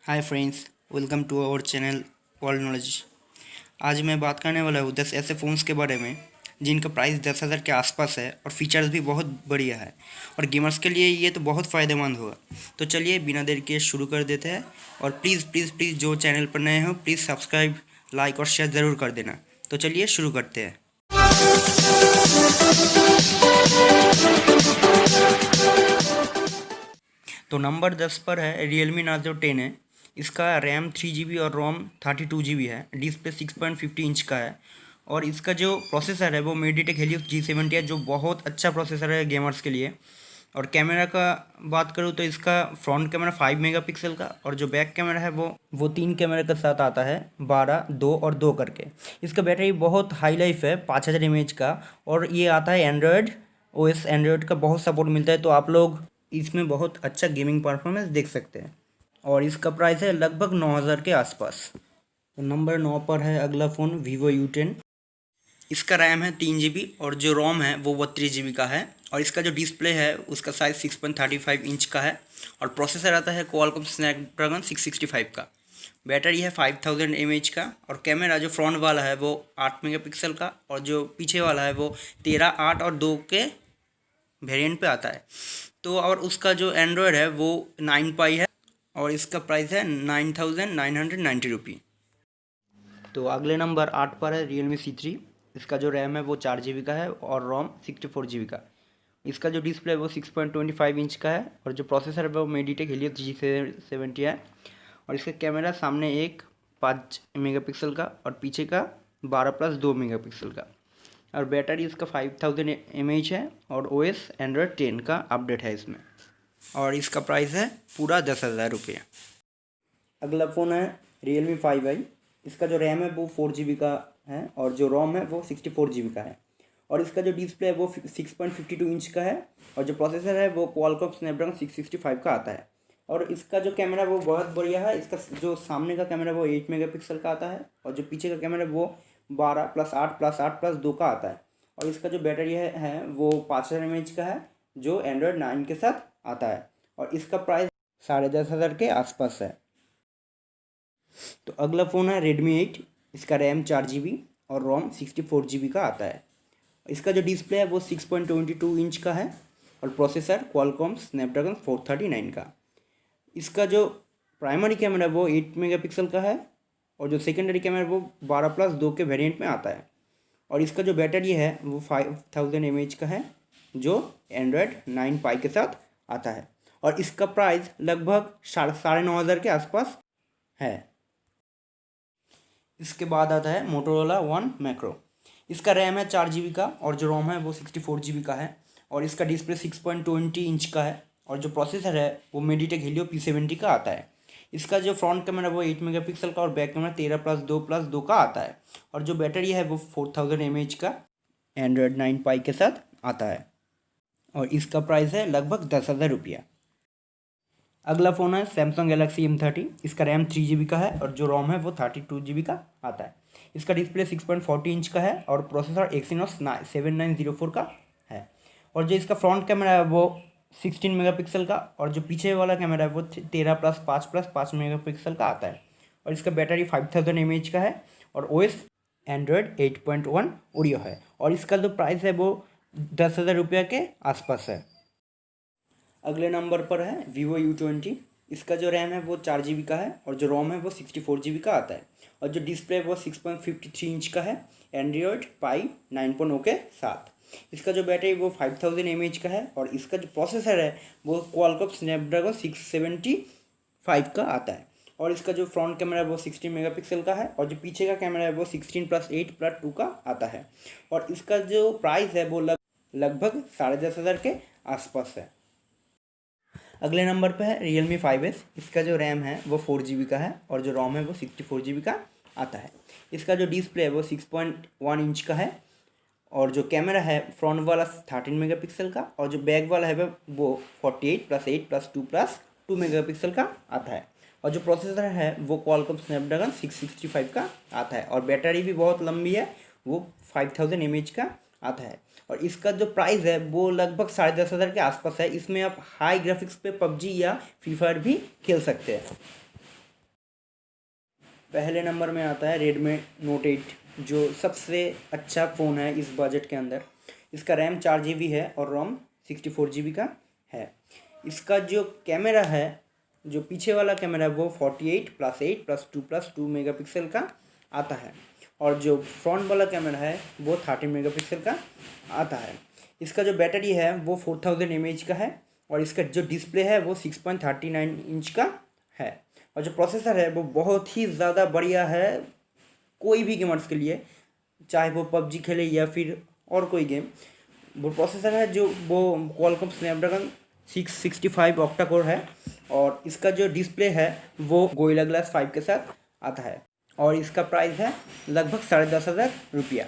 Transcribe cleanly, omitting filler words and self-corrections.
Hi friends, welcome to our channel world knowledge. आज मैं बात करने वाला हूँ 10 ऐसे फ़ोन्स के बारे में जिनका प्राइस 10,000 के आसपास है और फीचर्स भी बहुत बढ़िया है और गेमर्स के लिए ये तो बहुत फ़ायदेमंद होगा। तो चलिए बिना देर के शुरू कर देते हैं। और प्लीज़ प्लीज़ प्लीज़ जो चैनल पर नए हो प्लीज़ सब्सक्राइब, लाइक और शेयर ज़रूर कर देना। तो चलिए शुरू करते हैं। तो नंबर 10 पर है Realme Narzo 10 है। इसका रैम 3 GB और रोम 32 GB है। डिस्प्ले 6.50 इंच का है और इसका जो प्रोसेसर है वो Mediatek Helio G70 है, जो बहुत अच्छा प्रोसेसर है गेमर्स के लिए। और कैमरा का बात करूँ तो इसका फ्रंट कैमरा 5 मेगापिक्सल का और जो बैक कैमरा है वो 3 कैमरा के साथ आता है, 12, 2 और 2 करके। इसका बैटरी बहुत हाई लाइफ है, 5000 mAh का। और ये आता है एंड्रॉयड OS, एंड्रॉयड का बहुत सपोर्ट मिलता है, तो आप लोग इसमें बहुत अच्छा गेमिंग परफॉर्मेंस देख सकते हैं। और इसका प्राइस है लगभग 9,000 के आसपास। तो नंबर 9 पर है अगला फ़ोन Vivo U10। इसका रैम है 3 GB और जो रोम है वो 32 GB का है। और इसका जो डिस्प्ले है उसका साइज़ 6.35 इंच का है और प्रोसेसर आता है Qualcomm Snapdragon 665 का। बैटरी है 5000 mAh का और कैमरा जो फ्रंट वाला है वो 8 मेगापिक्सल का और जो पीछे वाला है वो 13, 8 और 2 के वेरिएंट पे आता है। तो और उसका जो एंड्रॉयड है वो 9 पाई है और इसका प्राइस है 9,990 रुपी। तो अगले नंबर 8 पर है Realme C3। इसका जो रैम है वो 4 GB का है और रोम 64 GB का। इसका जो डिस्प्ले है वो 6.25 इंच का है और जो प्रोसेसर है वो Mediatek Helio G70 है। और इसका कैमरा सामने एक 5 मेगापिक्सल का और पीछे का 12+2 मेगापिक्सल का। और बैटरी इसका 5000 mAh है और OS Android 10 का अपडेट है इसमें। और इसका प्राइस है पूरा 10,000 रुपये। अगला फ़ोन है Realme 5i। इसका जो रैम है वो 4 GB का है और जो रोम है वो 64 GB का है। और इसका जो डिस्प्ले है वो 6.52 इंच का है और जो प्रोसेसर है वो Qualcomm Snapdragon 665 का आता है। और इसका जो कैमरा है वो बहुत बढ़िया है। इसका जो सामने का कैमरा वो 8 मेगापिक्सल का आता है और जो पीछे का कैमरा है वो 12+8+8+2 का आता है। और इसका जो बैटरी है वो 5000 mAh का है, जो एंड्रॉयड 9 के साथ आता है। और इसका प्राइस 10,500 के आसपास है। तो अगला फ़ोन है Redmi 8। इसका रैम 4 GB और रोम 64 GB का आता है। इसका जो डिस्प्ले है वो 6.22 इंच का है और प्रोसेसर Qualcomm Snapdragon 439 का। इसका जो प्राइमरी कैमरा है वो 8 मेगापिक्सल का है और जो सेकेंडरी कैमरा है वो 12+2 के वेरिएंट में आता है। और इसका जो बैटरी है वो 5000 mAh का है, जो एंड्रॉयड 9 पाई के साथ आता है। और इसका प्राइस लगभग 9,500 के आसपास है। इसके बाद आता है Motorola One Macro। इसका रैम है 4 GB का और जो रोम है वो 64 GB का है। और इसका डिस्प्ले 6.20 इंच का है और जो प्रोसेसर है वो Mediatek Helio P70 का आता है। इसका जो फ्रंट कैमरा वो 8 मेगापिक्सल का और बैक कैमरा 13+2+2 का आता है। और जो बैटरी है वो 4000 mAh का एंड्रॉयड 9 पाई के साथ आता है। और इसका प्राइस है लगभग 10,000 रुपया। अगला फ़ोन है Samsung Galaxy M30। इसका रैम 3 GB का है और जो रोम है वो 32 GB का आता है। इसका डिस्प्ले 6.40 इंच का है और प्रोसेसर Exynos 7904 का है। और जो इसका फ्रंट कैमरा है वो 16 मेगापिक्सल का और जो पीछे वाला कैमरा है वो 13+5+5 मेगापिक्सल का आता है। और इसका बैटरी 5000 mAh का है और OS एंड्रॉयड 8.1 ओरियो है। और इसका जो प्राइस है वो 10,000 रुपये के आसपास है। अगले नंबर पर है Vivo U20। इसका जो रैम है वो 4 GB का है और जो रोम है वो 64 GB का आता है। और जो डिस्प्ले है वो 6.53 इंच का है, एंड्रॉयड पाई 9.0 के साथ। इसका जो बैटरी वो 5000 mAh का है और इसका जो प्रोसेसर है वो Qualcomm Snapdragon 675 का आता है। और इसका जो फ्रंट कैमरा है वो 16 मेगापिक्सल का है और जो पीछे का कैमरा है वो 16+8+2 का आता है। और इसका जो प्राइस है वो लगभग 10,500 के आसपास है। अगले नंबर पे है Realme 5S। इसका जो रैम है वो 4 GB का है और जो रोम है वो 64 GB का आता है। इसका जो डिस्प्ले है वो 6.1 इंच का है और जो कैमरा है फ्रंट वाला 13 मेगापिक्सल का और जो बैक वाला है वो 48+8+2+2 मेगापिक्सल का आता है। और जो प्रोसेसर है वो Qualcomm Snapdragon 665 का आता है और बैटरी भी बहुत लंबी है, वो 5000 mAh का आता है। और इसका जो प्राइस है वो लगभग 10,500 के आसपास है। इसमें आप हाई ग्राफिक्स पे PUBG या फ्री फायर भी खेल सकते हैं। पहले नंबर में आता है रेडमी नोट 8, जो सबसे अच्छा फ़ोन है इस बजट के अंदर। इसका रैम 4 GB है और रोम 64 GB का है। इसका जो कैमरा है, जो पीछे वाला कैमरा है वो 48+8+2+2 मेगापिक्सल का आता है, और जो फ्रंट वाला कैमरा है वो 30 मेगापिक्सल का आता है। इसका जो बैटरी है वो 4000 mAh का है, और इसका जो डिस्प्ले है वो 6.39 इंच का है, और जो प्रोसेसर है वो बहुत ही ज़्यादा बढ़िया है कोई भी गेमर्स के लिए, चाहे वो पबजी खेले या फिर और कोई गेम। वो प्रोसेसर है जो वो क्वालकॉम स्नैपड्रैगन 665 ऑक्टा कोर है, और इसका जो डिस्प्ले है वो गोरिल्ला ग्लास 5 के साथ आता है, और इसका प्राइस है लगभग 10,500 रुपया।